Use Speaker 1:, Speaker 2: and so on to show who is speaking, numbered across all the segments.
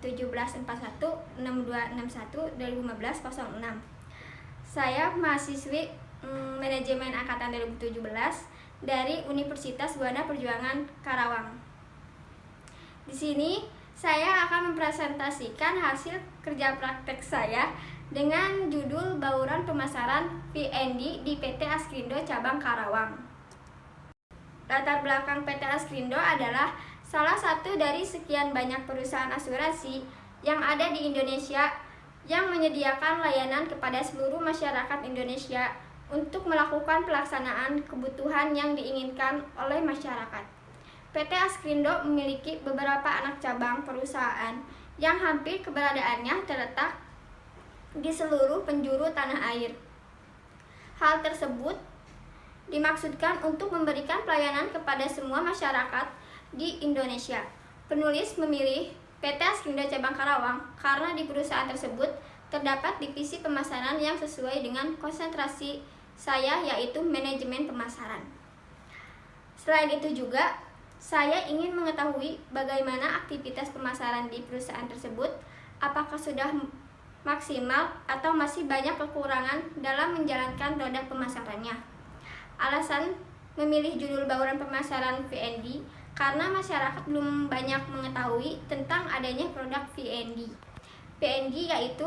Speaker 1: M17416261 2015 06. Saya mahasiswi manajemen angkatan 2017 dari Universitas Buana Perjuangan Karawang. Di sini saya akan mempresentasikan hasil kerja praktek saya dengan judul Bauran Pemasaran V&D di PT Askrindo Cabang Karawang. Latar belakang PT Askrindo adalah salah satu dari sekian banyak perusahaan asuransi yang ada di Indonesia yang menyediakan layanan kepada seluruh masyarakat Indonesia untuk melakukan pelaksanaan kebutuhan yang diinginkan oleh masyarakat. PT Askrindo memiliki beberapa anak cabang perusahaan yang hampir keberadaannya terletak di seluruh penjuru tanah air. Hal tersebut dimaksudkan untuk memberikan pelayanan kepada semua masyarakat di Indonesia. Penulis memilih PT Askrindo Cabang Karawang karena di perusahaan tersebut terdapat divisi pemasaran yang sesuai dengan konsentrasi saya, yaitu manajemen pemasaran. Selain itu juga, saya ingin mengetahui bagaimana aktivitas pemasaran di perusahaan tersebut, apakah sudah maksimal atau masih banyak kekurangan dalam menjalankan roda pemasarannya. Alasan memilih judul Bauran Pemasaran V&D karena masyarakat belum banyak mengetahui tentang adanya produk V&D. V&D yaitu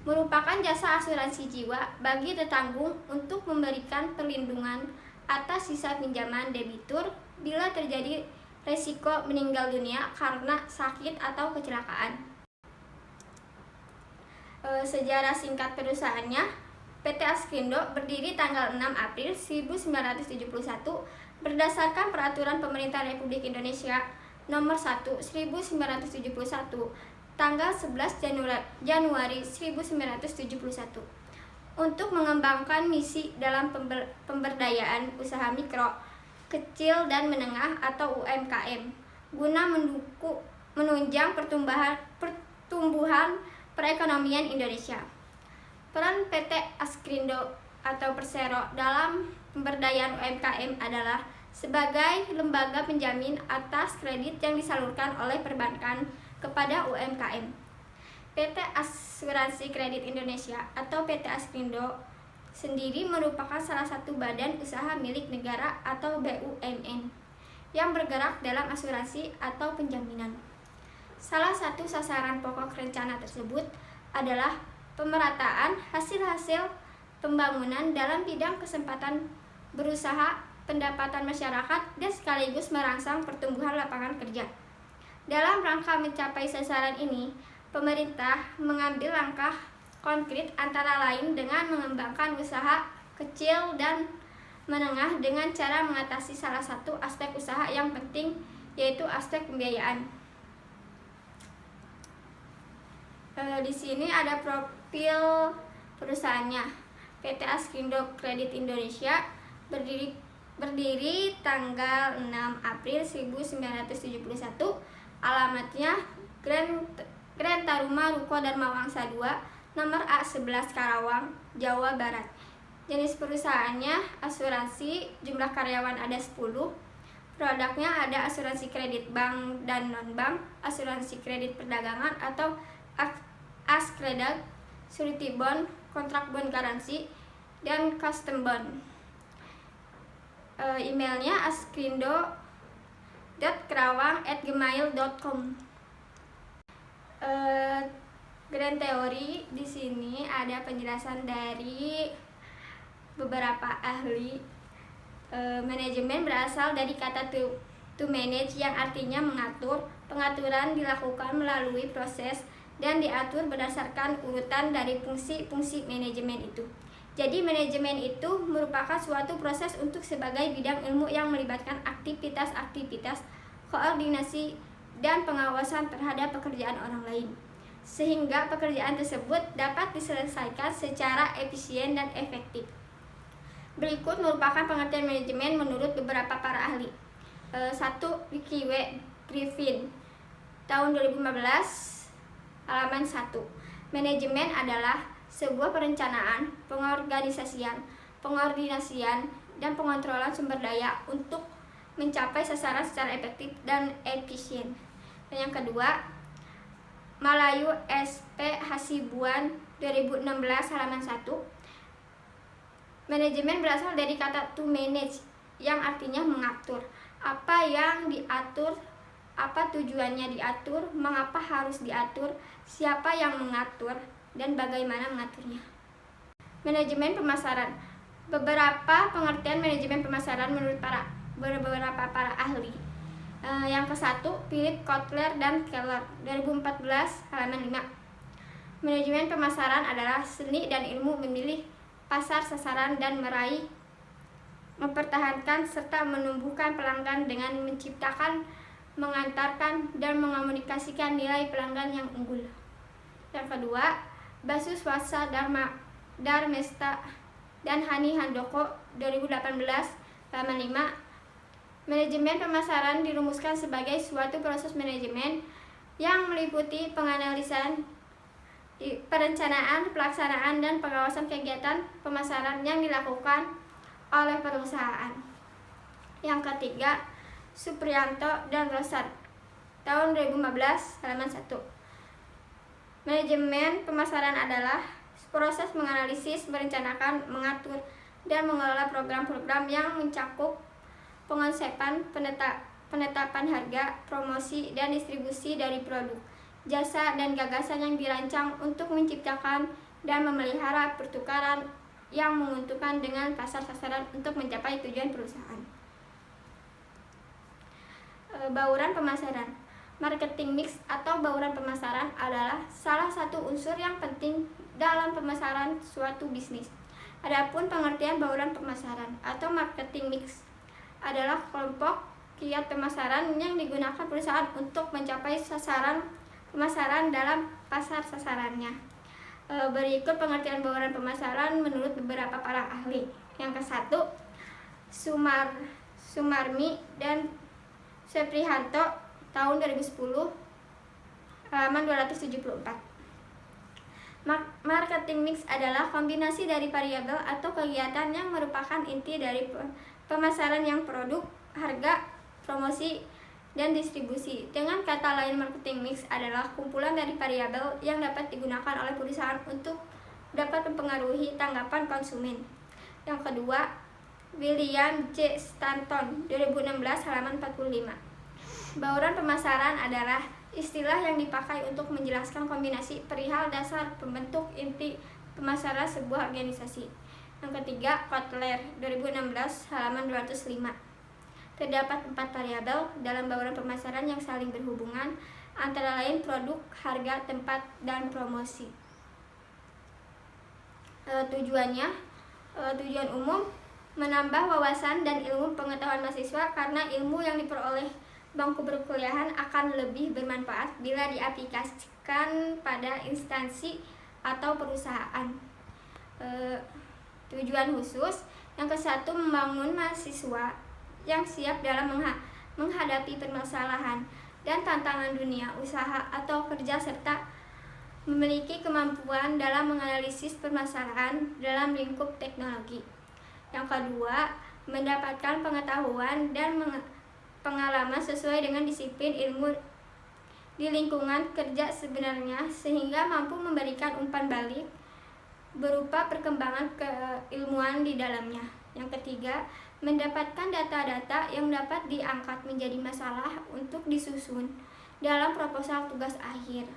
Speaker 1: merupakan jasa asuransi jiwa bagi tetanggung untuk memberikan perlindungan atas sisa pinjaman debitur bila terjadi resiko meninggal dunia karena sakit atau kecelakaan. Sejarah singkat perusahaannya, PT Askrindo berdiri tanggal 6 April 1971 berdasarkan Peraturan Pemerintah Republik Indonesia Nomor 1 1971 tanggal 11 Januari 1971 untuk mengembangkan misi dalam pemberdayaan usaha mikro, kecil dan menengah atau UMKM guna menunjang pertumbuhan perekonomian Indonesia. Peran PT Askrindo atau Persero dalam pemberdayaan UMKM adalah sebagai lembaga penjamin atas kredit yang disalurkan oleh perbankan kepada UMKM. PT Asuransi Kredit Indonesia atau PT Askrindo sendiri merupakan salah satu badan usaha milik negara atau BUMN yang bergerak dalam asuransi atau penjaminan. Salah satu sasaran pokok rencana tersebut adalah pemerataan hasil-hasil pembangunan dalam bidang kesempatan berusaha, pendapatan masyarakat, dan sekaligus merangsang pertumbuhan lapangan kerja. Dalam rangka mencapai sasaran ini, pemerintah mengambil langkah konkret antara lain dengan mengembangkan usaha kecil dan menengah dengan cara mengatasi salah satu aspek usaha yang penting, yaitu aspek pembiayaan. Di sini ada profil perusahaannya. PT Askrindo Kredit Indonesia berdiri tanggal 6 April 1971. Alamatnya Grand Taruma Ruko Dharma Wangsa 2, nomor A11 Karawang, Jawa Barat. Jenis perusahaannya asuransi, jumlah karyawan ada 10. Produknya ada asuransi kredit bank dan non-bank, asuransi kredit perdagangan atau Askredit, surety bond, kontrak bond garansi, dan custom bond. Emailnya askrindo.kerawang@gmail.com. Grand Theory di sini ada penjelasan dari beberapa ahli. Manajemen berasal dari kata to manage yang artinya mengatur. Pengaturan dilakukan melalui proses dan diatur berdasarkan urutan dari fungsi-fungsi manajemen itu. Jadi manajemen itu merupakan suatu proses untuk sebagai bidang ilmu yang melibatkan aktivitas-aktivitas, koordinasi, dan pengawasan terhadap pekerjaan orang lain, sehingga pekerjaan tersebut dapat diselesaikan secara efisien dan efektif. Berikut merupakan pengertian manajemen menurut beberapa para ahli. 1. Ricky W. Griffin, tahun 2015, halaman 1. Manajemen adalah sebuah perencanaan, pengorganisasian, pengordinasian, dan pengontrolan sumber daya untuk mencapai sasaran secara efektif dan efisien. Dan yang kedua, Malayu SP Hasibuan 2016 halaman 1. Manajemen berasal dari kata to manage yang artinya mengatur. Apa yang diatur, apa tujuannya diatur, mengapa harus diatur, siapa yang mengatur, dan bagaimana mengaturnya. Manajemen pemasaran. Beberapa pengertian manajemen pemasaran menurut beberapa para ahli. Yang ke-1, Philip Kotler dan Keller 2014 halaman 5. Manajemen pemasaran adalah seni dan ilmu memilih pasar sasaran dan meraih, mempertahankan serta menumbuhkan pelanggan dengan menciptakan, mengantarkan, dan mengomunikasikan nilai pelanggan yang unggul. Yang kedua, Basu Swasa Darmesta dan Hani Handoko 2018 halaman 5. Manajemen pemasaran dirumuskan sebagai suatu proses manajemen yang meliputi penganalisan, perencanaan, pelaksanaan, dan pengawasan kegiatan pemasaran yang dilakukan oleh perusahaan. Yang ketiga, Supriyanto dan Rosat tahun 2015 halaman 1. Manajemen pemasaran adalah proses menganalisis, merencanakan, mengatur, dan mengelola program-program yang mencakup pengosepan, penetapan harga, promosi, dan distribusi dari produk, jasa, dan gagasan yang dirancang untuk menciptakan dan memelihara pertukaran yang menguntungkan dengan pasar sasaran untuk mencapai tujuan perusahaan. Bauran pemasaran. Marketing mix atau bauran pemasaran adalah salah satu unsur yang penting dalam pemasaran suatu bisnis. Adapun pengertian bauran pemasaran atau marketing mix adalah kelompok kiat pemasaran yang digunakan perusahaan untuk mencapai sasaran pemasaran dalam pasar sasarannya. Berikut pengertian bauran pemasaran menurut beberapa para ahli. Yang ke-1, Sumarmi dan Supriyanto tahun 2010 halaman 274. Marketing mix adalah kombinasi dari variabel atau kegiatan yang merupakan inti dari pemasaran yang produk, harga, promosi, dan distribusi. Dengan kata lain, marketing mix adalah kumpulan dari variabel yang dapat digunakan oleh perusahaan untuk dapat mempengaruhi tanggapan konsumen. Yang kedua, William J. Stanton 2016 halaman 45. Bauran pemasaran adalah istilah yang dipakai untuk menjelaskan kombinasi perihal dasar pembentuk inti pemasaran sebuah organisasi. Yang ketiga, Kotler 2016 halaman 205. Terdapat 4 variabel dalam bauran pemasaran yang saling berhubungan, antara lain produk, harga, tempat, dan promosi. Tujuan umum menambah wawasan dan ilmu pengetahuan mahasiswa karena ilmu yang diperoleh bangku perkuliahan akan lebih bermanfaat bila diaplikasikan pada instansi atau perusahaan. Tujuan khusus. Yang ke-1, membangun mahasiswa yang siap dalam menghadapi permasalahan dan tantangan dunia usaha atau kerja serta memiliki kemampuan dalam menganalisis permasalahan dalam lingkup teknologi. Yang kedua, mendapatkan pengetahuan dan pengalaman sesuai dengan disiplin ilmu di lingkungan kerja sebenarnya sehingga mampu memberikan umpan balik berupa perkembangan keilmuan di dalamnya. Yang ketiga, mendapatkan data-data yang dapat diangkat menjadi masalah untuk disusun dalam proposal tugas akhir.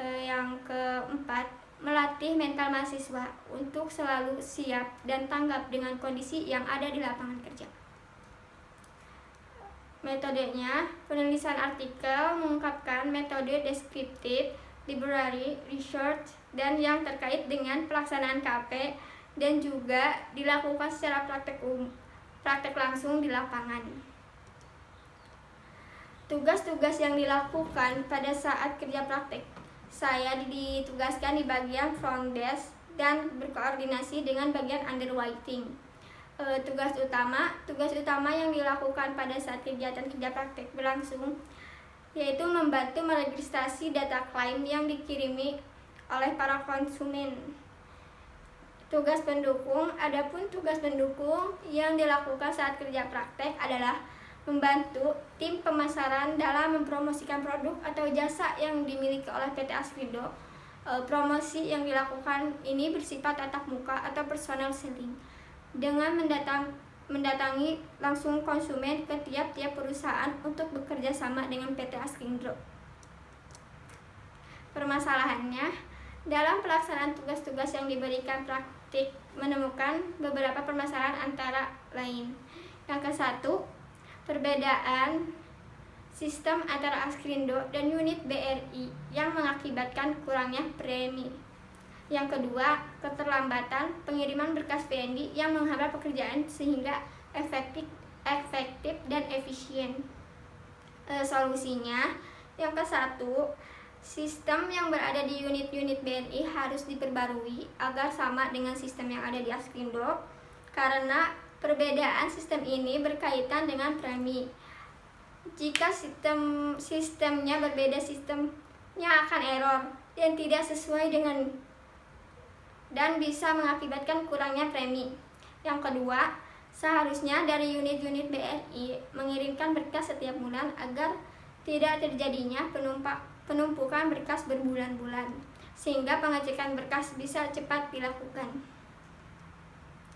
Speaker 1: Yang keempat, melatih mental mahasiswa untuk selalu siap dan tanggap dengan kondisi yang ada di lapangan kerja. Metodenya, penulisan artikel mengungkapkan metode deskriptif, library, research, dan yang terkait dengan pelaksanaan KP dan juga dilakukan secara praktek langsung di lapangan. Tugas-tugas yang dilakukan pada saat kerja praktek. Saya ditugaskan di bagian front desk dan berkoordinasi dengan bagian underwriting. Tugas utama yang dilakukan pada saat kegiatan kerja praktek berlangsung yaitu membantu meregistrasi data klaim yang dikirimi oleh para konsumen. Adapun tugas pendukung yang dilakukan saat kerja praktek adalah membantu tim pemasaran dalam mempromosikan produk atau jasa yang dimiliki oleh PT Askrindo. Promosi yang dilakukan ini bersifat tatap muka atau personal selling dengan mendatangi langsung konsumen ke tiap-tiap perusahaan untuk bekerja sama dengan PT Askrindo. Permasalahannya, dalam pelaksanaan tugas-tugas yang diberikan praktik menemukan beberapa permasalahan antara lain. Yang ke-1, perbedaan sistem antara Askrindo dan unit BRI yang mengakibatkan kurangnya premi. Yang kedua, keterlambatan pengiriman berkas PND yang menghambat pekerjaan sehingga efektif dan efisien. Solusinya, yang ke-1, sistem yang berada di unit-unit BRI harus diperbarui agar sama dengan sistem yang ada di Askrindo, karena perbedaan sistem ini berkaitan dengan premi. Jika sistemnya berbeda, sistemnya akan error dan tidak sesuai dan bisa mengakibatkan kurangnya premi. Yang kedua, seharusnya dari unit-unit BRI mengirimkan berkas setiap bulan agar tidak terjadinya penumpukan berkas berbulan-bulan, sehingga pengecekan berkas bisa cepat dilakukan.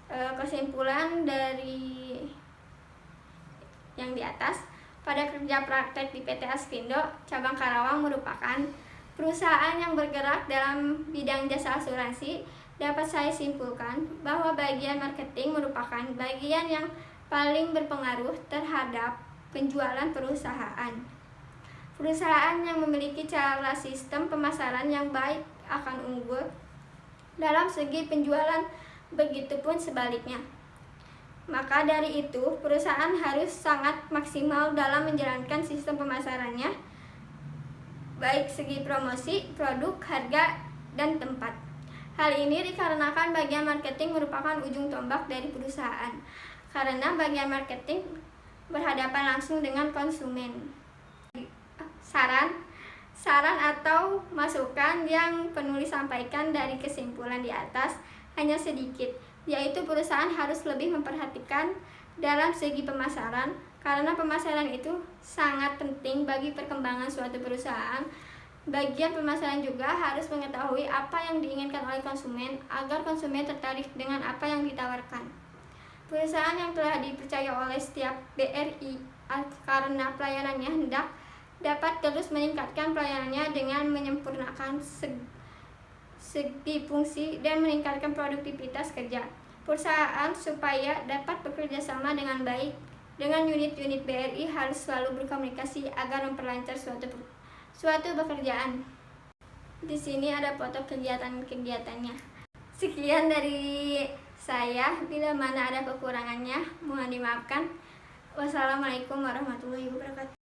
Speaker 1: Kesimpulan dari yang di atas, pada kerja praktek di PT Askrindo cabang Karawang merupakan perusahaan yang bergerak dalam bidang jasa asuransi. Dapat saya simpulkan bahwa bagian marketing merupakan bagian yang paling berpengaruh terhadap penjualan perusahaan. Perusahaan yang memiliki cara sistem pemasaran yang baik akan unggul dalam segi penjualan, begitupun sebaliknya. Maka dari itu, perusahaan harus sangat maksimal dalam menjalankan sistem pemasarannya, baik segi promosi, produk, harga, dan tempat. Hal ini dikarenakan bagian marketing merupakan ujung tombak dari perusahaan, karena bagian marketing berhadapan langsung dengan konsumen. Saran atau masukan yang penulis sampaikan dari kesimpulan di atas hanya sedikit, yaitu perusahaan harus lebih memperhatikan dalam segi pemasaran, karena pemasaran itu sangat penting bagi perkembangan suatu perusahaan. Bagian pemasaran juga harus mengetahui apa yang diinginkan oleh konsumen agar konsumen tertarik dengan apa yang ditawarkan. Perusahaan yang telah dipercaya oleh setiap BRI karena pelayanannya hendak dapat terus meningkatkan pelayanannya dengan menyempurnakan segi fungsi dan meningkatkan produktivitas kerja perusahaan supaya dapat bekerja sama dengan baik dengan unit-unit BRI. Harus selalu berkomunikasi agar memperlancar suatu pekerjaan. Di sini ada foto kegiatan-kegiatannya. Sekian dari saya, bila mana ada kekurangannya mohon dimaafkan. Wassalamualaikum warahmatullahi wabarakatuh.